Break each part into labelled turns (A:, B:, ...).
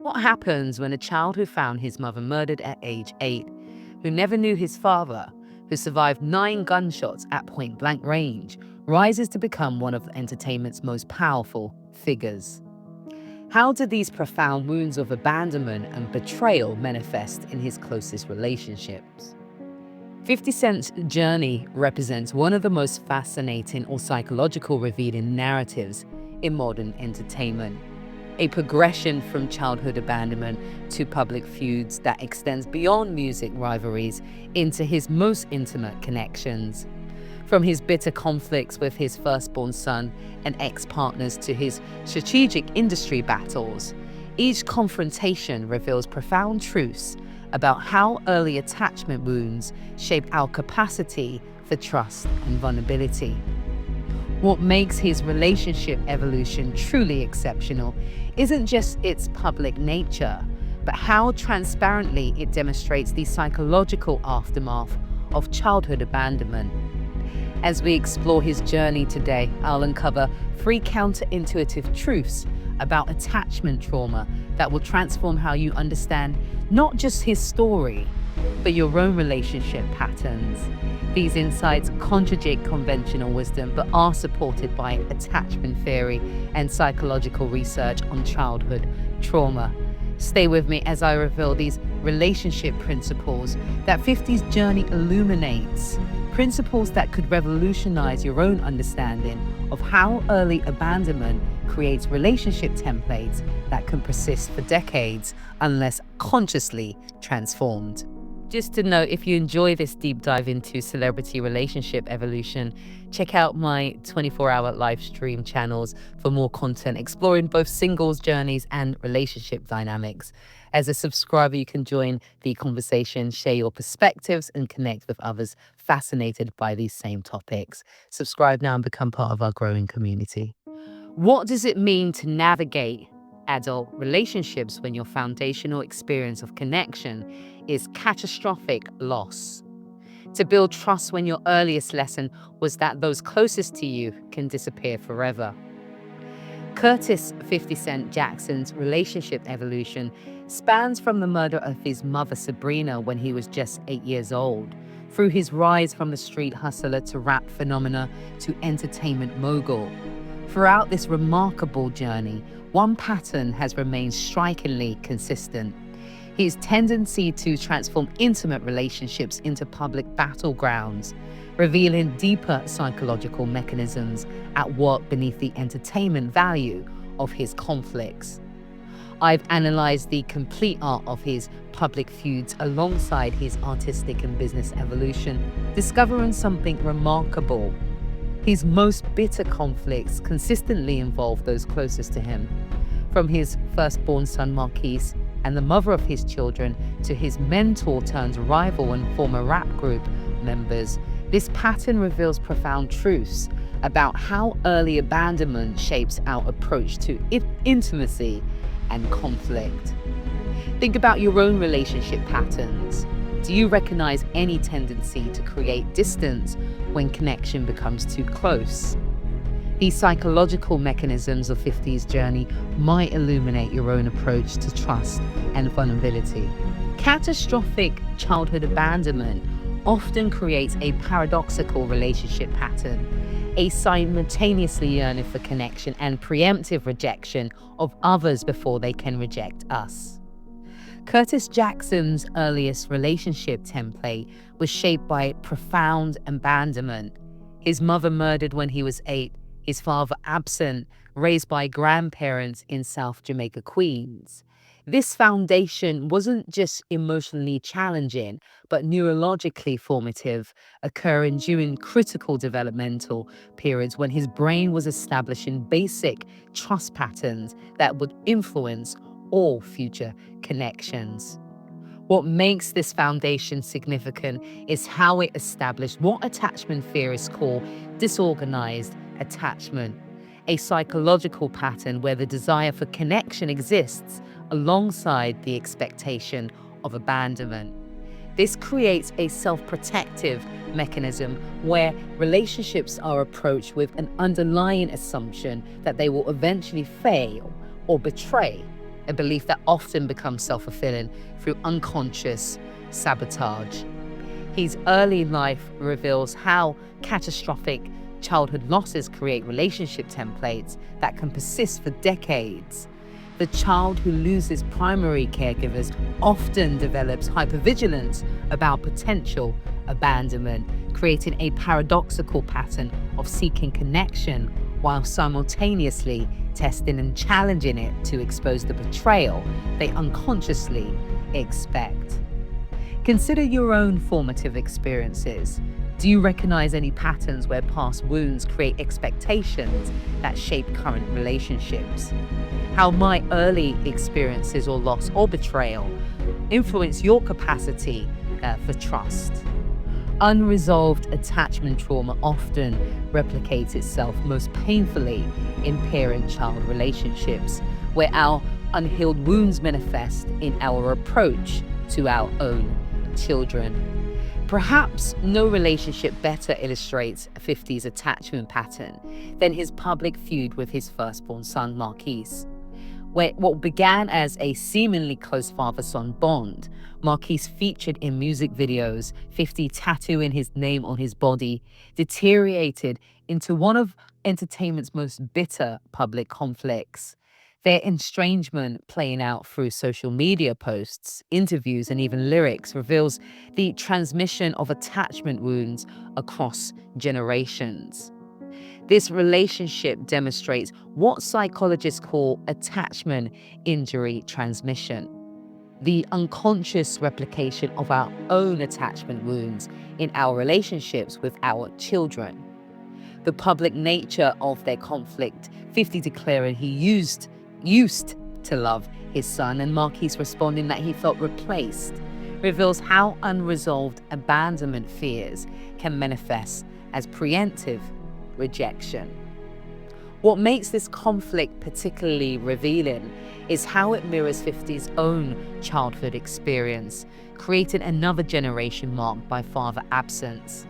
A: What happens when a child who found his mother murdered at age 8, who never knew his father, who survived 9 gunshots at point blank range, rises to become one of entertainment's most powerful figures? How do these profound wounds of abandonment and betrayal manifest in his closest relationships? 50 Cent's journey represents one of the most fascinating or psychological revealing narratives in modern entertainment. A progression from childhood abandonment to public feuds that extends beyond music rivalries into his most intimate connections. From his bitter conflicts with his firstborn son and ex-partners to his strategic industry battles, each confrontation reveals profound truths about how early attachment wounds shape our capacity for trust and vulnerability. What makes his relationship evolution truly exceptional isn't just its public nature, but how transparently it demonstrates the psychological aftermath of childhood abandonment. As we explore his journey today, I'll uncover 3 counterintuitive truths about attachment trauma that will transform how you understand not just his story, but your own relationship patterns. These insights contradict conventional wisdom, but are supported by attachment theory and psychological research on childhood trauma. Stay with me as I reveal these relationship principles that 50's journey illuminates, principles that could revolutionize your own understanding of how early abandonment creates relationship templates that can persist for decades unless consciously transformed. Just to note, if you enjoy this deep dive into celebrity relationship evolution, check out my 24-hour live stream channels for more content exploring both singles journeys and relationship dynamics. As a subscriber, you can join the conversation, share your perspectives, and connect with others fascinated by these same topics. Subscribe now and become part of our growing community. What does it mean to navigate adult relationships when your foundational experience of connection is catastrophic loss? To build trust when your earliest lesson was that those closest to you can disappear forever. Curtis 50 Cent Jackson's relationship evolution spans from the murder of his mother Sabrina when he was just 8 years old, through his rise from the street hustler to rap phenomena to entertainment mogul. Throughout this remarkable journey, one pattern has remained strikingly consistent: his tendency to transform intimate relationships into public battlegrounds, revealing deeper psychological mechanisms at work beneath the entertainment value of his conflicts. I've analyzed the complete art of his public feuds alongside his artistic and business evolution, discovering something remarkable. His most bitter conflicts consistently involve those closest to him, from his firstborn son Marquise and the mother of his children to his mentor turned rival and former rap group members. This pattern reveals profound truths about how early abandonment shapes our approach to intimacy and conflict. Think about your own relationship patterns. Do you recognize any tendency to create distance when connection becomes too close? These psychological mechanisms of 50's journey might illuminate your own approach to trust and vulnerability. Catastrophic childhood abandonment often creates a paradoxical relationship pattern, a simultaneously yearning for connection and preemptive rejection of others before they can reject us. Curtis Jackson's earliest relationship template was shaped by profound abandonment. His mother murdered when he was 8, his father absent, raised by grandparents in South Jamaica, Queens. This foundation wasn't just emotionally challenging, but neurologically formative, occurring during critical developmental periods when his brain was establishing basic trust patterns that would influence all future connections. What makes this foundation significant is how it established what attachment theorists call disorganized attachment, a psychological pattern where the desire for connection exists alongside the expectation of abandonment. This creates a self-protective mechanism where relationships are approached with an underlying assumption that they will eventually fail or betray. a belief that often becomes self-fulfilling through unconscious sabotage. His early life reveals how catastrophic childhood losses create relationship templates that can persist for decades. The child who loses primary caregivers often develops hypervigilance about potential abandonment, creating a paradoxical pattern of seeking connection while simultaneously testing and challenging it to expose the betrayal they unconsciously expect. Consider your own formative experiences. Do you recognize any patterns where past wounds create expectations that shape current relationships? How might early experiences or loss or betrayal influence your capacity for trust? Unresolved attachment trauma often replicates itself most painfully in parent-child relationships, where our unhealed wounds manifest in our approach to our own children. Perhaps no relationship better illustrates 50's attachment pattern than his public feud with his firstborn son, Marquise. Where what began as a seemingly close father-son bond, Marquise featured in music videos, 50 tattooing his name on his body, deteriorated into one of entertainment's most bitter public conflicts. Their estrangement, playing out through social media posts, interviews, and even lyrics, reveals the transmission of attachment wounds across generations. This relationship demonstrates what psychologists call attachment injury transmission, the unconscious replication of our own attachment wounds in our relationships with our children. The public nature of their conflict, 50 declaring he used to love his son, and Marquise responding that he felt replaced, reveals how unresolved abandonment fears can manifest as preemptive rejection. What makes this conflict particularly revealing is how it mirrors 50's own childhood experience, creating another generation marked by father absence,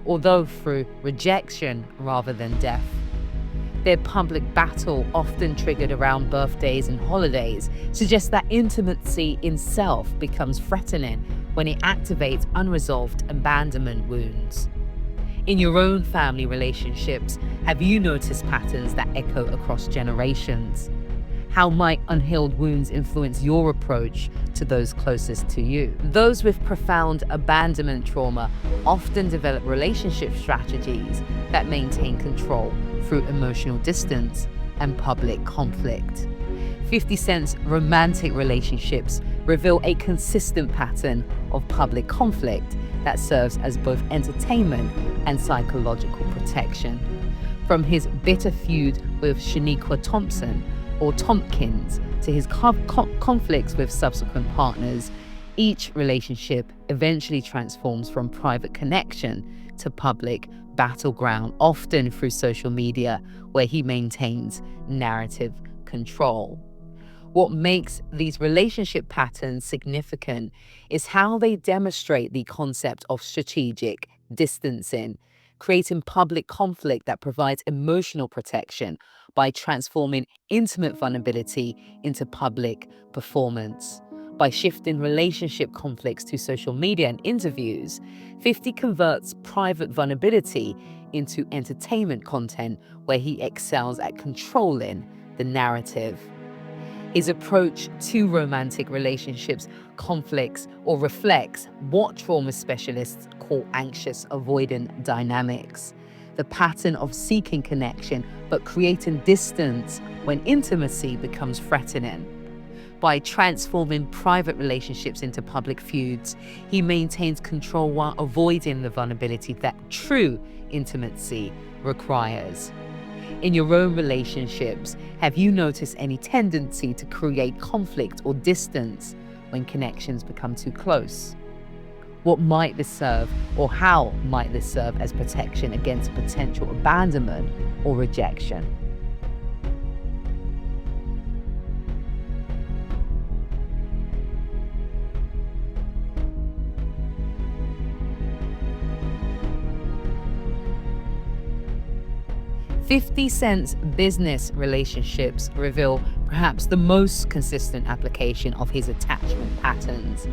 A: although through rejection rather than death. Their public battle, often triggered around birthdays and holidays, suggests that intimacy in self becomes threatening when it activates unresolved abandonment wounds. In your own family relationships, have you noticed patterns that echo across generations? How might unhealed wounds influence your approach to those closest to you? Those with profound abandonment trauma often develop relationship strategies that maintain control through emotional distance and public conflict. 50 Cent's romantic relationships reveal a consistent pattern of public conflict that serves as both entertainment and psychological protection. From his bitter feud with Shaniqua Thompson, or Tompkins, to his conflicts with subsequent partners, each relationship eventually transforms from private connection to public battleground, often through social media, where he maintains narrative control. What makes these relationship patterns significant is how they demonstrate the concept of strategic distancing, creating public conflict that provides emotional protection by transforming intimate vulnerability into public performance. By shifting relationship conflicts to social media and interviews, 50 converts private vulnerability into entertainment content where he excels at controlling the narrative. His approach to romantic relationships conflicts or reflects what trauma specialists call anxious avoidant dynamics, the pattern of seeking connection but creating distance when intimacy becomes threatening. By transforming private relationships into public feuds, he maintains control while avoiding the vulnerability that true intimacy requires. In your own relationships, have you noticed any tendency to create conflict or distance when connections become too close? What might this serve, or how might this serve as protection against potential abandonment or rejection? "50 Cent's business relationships reveal perhaps the most consistent application of his attachment patterns,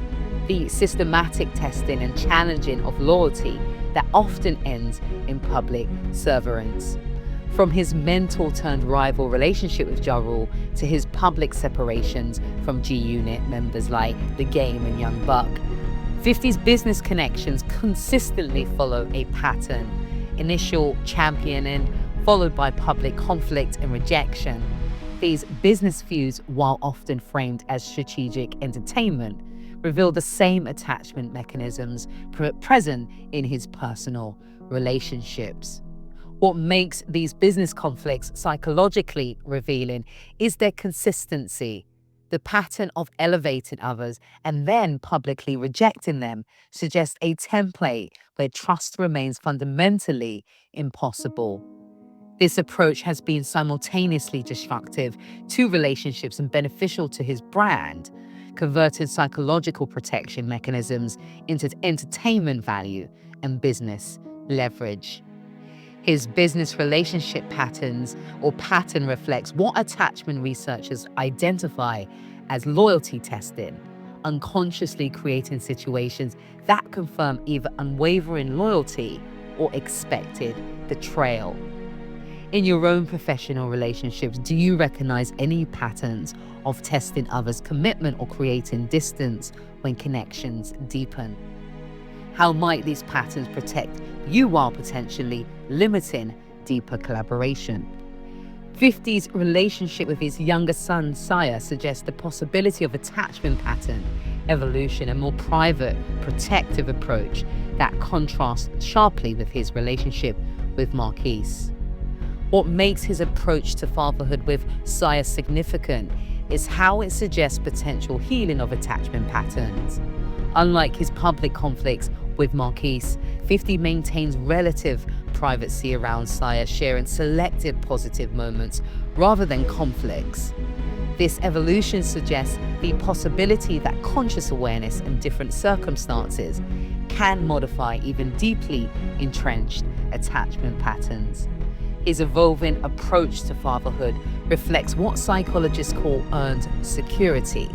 A: the systematic testing and challenging of loyalty that often ends in public severance. From his mentor-turned-rival relationship with Ja Rule to his public separations from G-Unit members like The Game and Young Buck, 50's business connections consistently follow a pattern: initial championing, followed by public conflict and rejection. These business feuds, while often framed as strategic entertainment, reveal the same attachment mechanisms present in his personal relationships. What makes these business conflicts psychologically revealing is their consistency. The pattern of elevating others and then publicly rejecting them suggests a template where trust remains fundamentally impossible. This approach has been simultaneously destructive to relationships and beneficial to his brand, converting psychological protection mechanisms into entertainment value and business leverage. His business relationship pattern reflects what attachment researchers identify as loyalty testing, unconsciously creating situations that confirm either unwavering loyalty or expected betrayal. In your own professional relationships, do you recognize any patterns of testing others' commitment or creating distance when connections deepen? How might these patterns protect you while potentially limiting deeper collaboration? 50's relationship with his younger son, Saya, suggests the possibility of attachment pattern evolution, a more private, protective approach that contrasts sharply with his relationship with Marquise. What makes his approach to fatherhood with Saya significant is how it suggests potential healing of attachment patterns. Unlike his public conflicts with Marquise, 50 maintains relative privacy around Saya, sharing selected positive moments rather than conflicts. This evolution suggests the possibility that conscious awareness in different circumstances can modify even deeply entrenched attachment patterns. His evolving approach to fatherhood reflects what psychologists call earned security,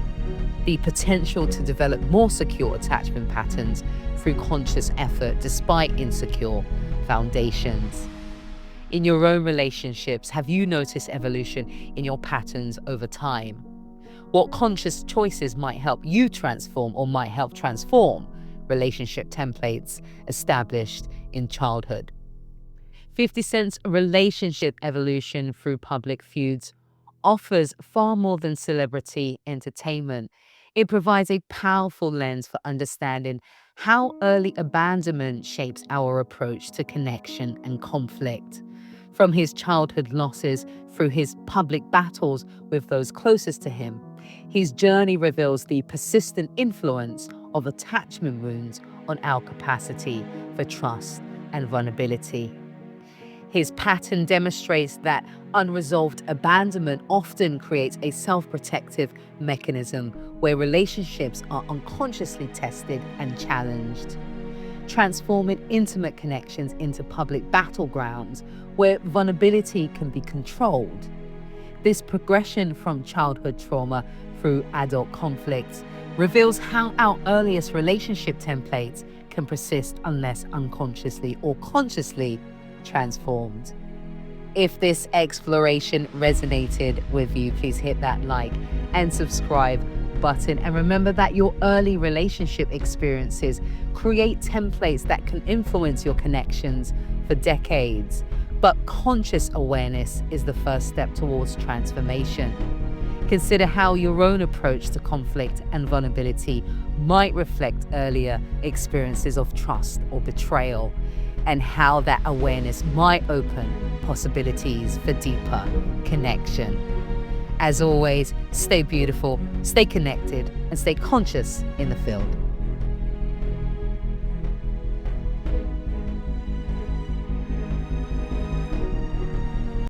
A: the potential to develop more secure attachment patterns through conscious effort despite insecure foundations. In your own relationships, have you noticed evolution in your patterns over time? What conscious choices might help you transform or might help transform relationship templates established in childhood? 50 Cent's relationship evolution through public feuds offers far more than celebrity entertainment. It provides a powerful lens for understanding how early abandonment shapes our approach to connection and conflict. From his childhood losses through his public battles with those closest to him, his journey reveals the persistent influence of attachment wounds on our capacity for trust and vulnerability. His pattern demonstrates that unresolved abandonment often creates a self-protective mechanism where relationships are unconsciously tested and challenged, transforming intimate connections into public battlegrounds where vulnerability can be controlled. This progression from childhood trauma through adult conflicts reveals how our earliest relationship templates can persist unless unconsciously or consciously transformed. If this exploration resonated with you, please hit that like and subscribe button. And remember that your early relationship experiences create templates that can influence your connections for decades. But conscious awareness is the first step towards transformation. Consider how your own approach to conflict and vulnerability might reflect earlier experiences of trust or betrayal, and how that awareness might open possibilities for deeper connection. As always, stay beautiful, stay connected, and stay conscious in the field.